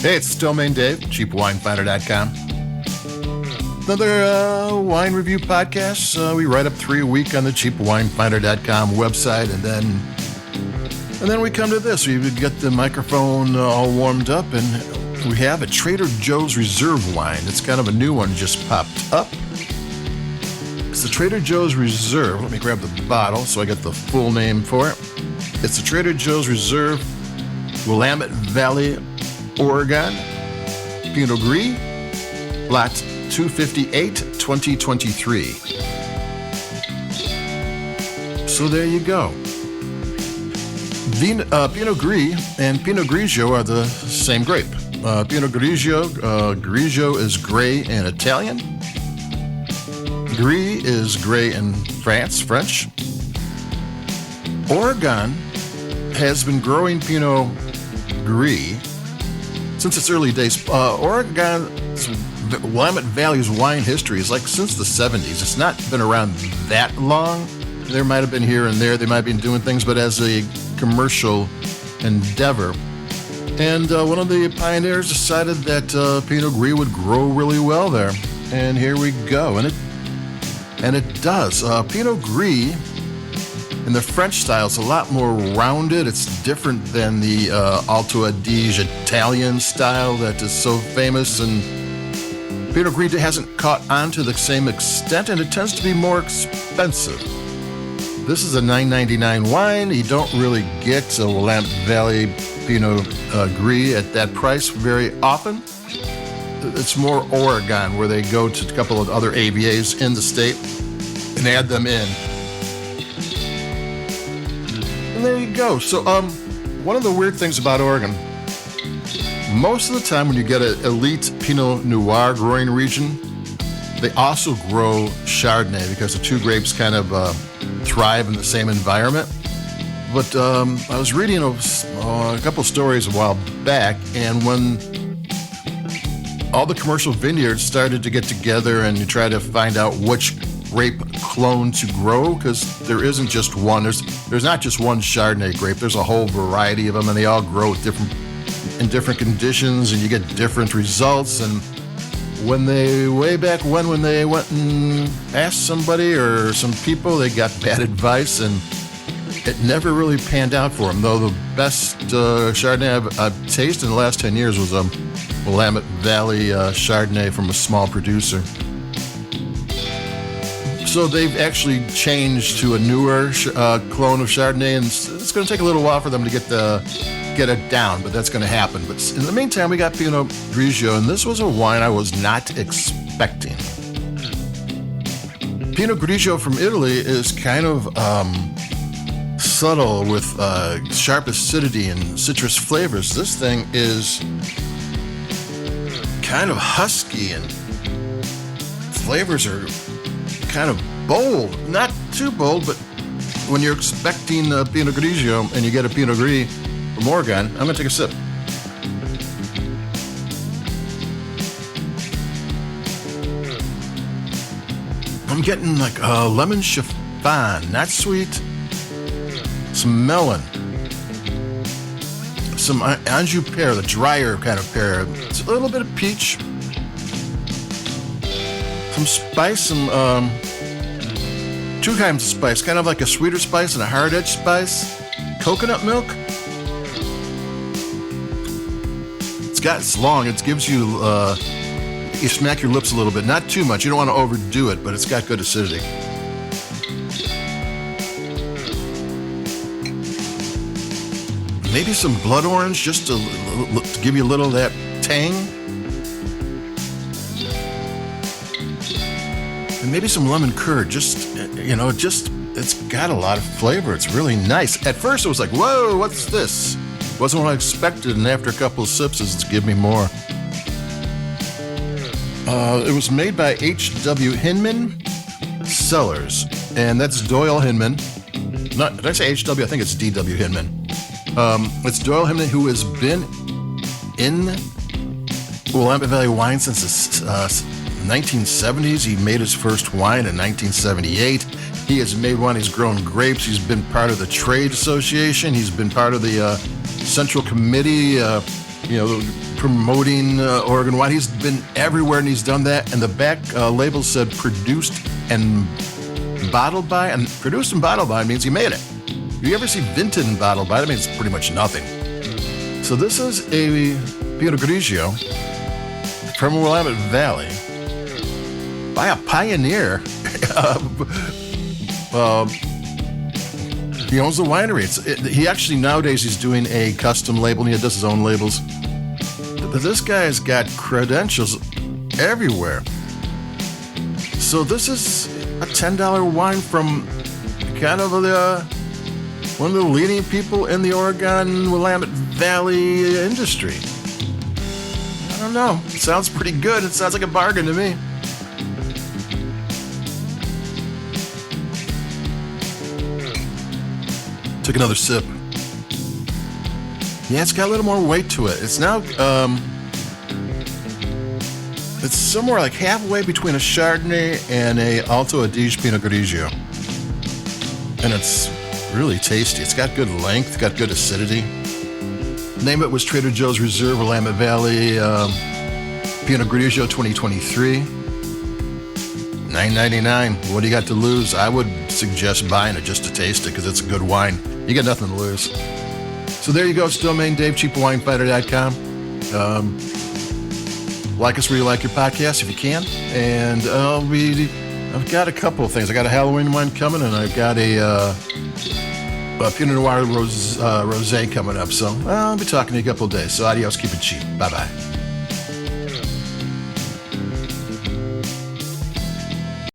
Hey, it's Stillmain Dave, cheapwinefinder.com. Another wine review podcast. We write up 3 a week on the cheapwinefinder.com website, and then we come to this. We get the microphone all warmed up, and we have a Trader Joe's Reserve wine. It's kind of a new one, just popped up. It's the Trader Joe's Reserve. Let me grab the bottle so I get the full name for it. It's the Trader Joe's Reserve Willamette Valley, Oregon, Pinot Gris, lot 258, 2023. So there you go. Pinot Gris and Pinot Grigio are the same grape. Pinot Grigio is gray and Italian. Gris is gray in French. Oregon has been growing Pinot Gris since its early days. Oregon's Willamette Valley's wine history is like since the 70s. It's not been around that long. There might have been here and there. They might have been doing things, but as a commercial endeavor. And one of the pioneers decided that Pinot Gris would grow really well there. And here we go. And it does. Pinot Gris in the French style is a lot more rounded. It's different than the Alto Adige Italian style that is so famous, and Pinot Gris hasn't caught on to the same extent, and it tends to be more expensive. This is a $9.99 wine. You don't really get a Willamette Valley Pinot Gris at that price very often. It's more Oregon, where they go to a couple of other AVAs in the state and add them in. And there you go. So, one of the weird things about Oregon, most of the time when you get an elite Pinot Noir growing region, they also grow Chardonnay because the two grapes kind of thrive in the same environment. But I was reading a couple stories a while back, and when all the commercial vineyards started to get together and you try to find out which grape clone to grow, because there isn't just one. There's not just one Chardonnay grape. There's a whole variety of them, and they all grow in different conditions, and you get different results. And when they went and asked somebody or some people, they got bad advice, and it never really panned out for them. Though the best Chardonnay I've tasted in the last 10 years was Willamette Valley Chardonnay from a small producer. So they've actually changed to a newer clone of Chardonnay, and it's going to take a little while for them to get it down, but that's going to happen. But in the meantime, we got Pinot Grigio, and this was a wine I was not expecting. Pinot Grigio from Italy is kind of subtle with sharp acidity and citrus flavors. This thing is kind of husky, and flavors are kind of bold. Not too bold, but when you're expecting Pinot Grigio and you get a Pinot Gris from Oregon, I'm going to take a sip. I'm getting like a lemon chiffon, not sweet, some melon, some Anjou pear, the drier kind of pear. It's a little bit of peach, some spice, some two kinds of spice, kind of like a sweeter spice and a hard edge spice. Coconut milk. It's long. It gives you you smack your lips a little bit, not too much. You don't want to overdo it, but it's got good acidity. Maybe some blood orange just to give you a little of that tang. And maybe some lemon curd, it's got a lot of flavor. It's really nice. At first it was like, whoa, what's this? Wasn't what I expected, and after a couple of sips, it's give me more. It was made by H.W. Hinman Cellars, and that's Doyle Hinman. Did I say H.W.? I think it's D.W. Hinman. It's Doyle Hinman, who has been in Willamette Valley wine since the 1970s. He made his first wine in 1978. He has made wine. He's grown grapes. He's been part of the trade association. He's been part of the Central Committee promoting Oregon wine. He's been everywhere and he's done that. And the back label said produced and bottled by. And produced and bottled by means he made it. You ever see vinted and bottled by? That means it's pretty much nothing. So this is a Pinot Grigio from Willamette Valley by a pioneer. He owns the winery. He actually nowadays he's doing a custom label and he does his own labels. But this guy's got credentials everywhere. So this is a $10 wine from kind of one of the leading people in the Oregon Willamette Valley industry. I don't know. It sounds pretty good. It sounds like a bargain to me. Took another sip. Yeah, it's got a little more weight to it. It's now, it's somewhere like halfway between a Chardonnay and a Alto Adige Pinot Grigio. And it's really tasty. It's got good length, got good acidity. The name of it was Trader Joe's Reserve Willamette Valley Pinot Grigio 2023. $9.99. What do you got to lose? I would suggest buying it just to taste it because it's a good wine. You got nothing to lose. So there you go. It's Domain Dave, cheapwinefighter.com. Like us where you like your podcast if you can. And I've got a couple of things. I got a Halloween wine coming, and I've got a Pinot Noir rosé coming up. So I'll be talking to you a couple of days. So adios, keep it cheap. Bye-bye.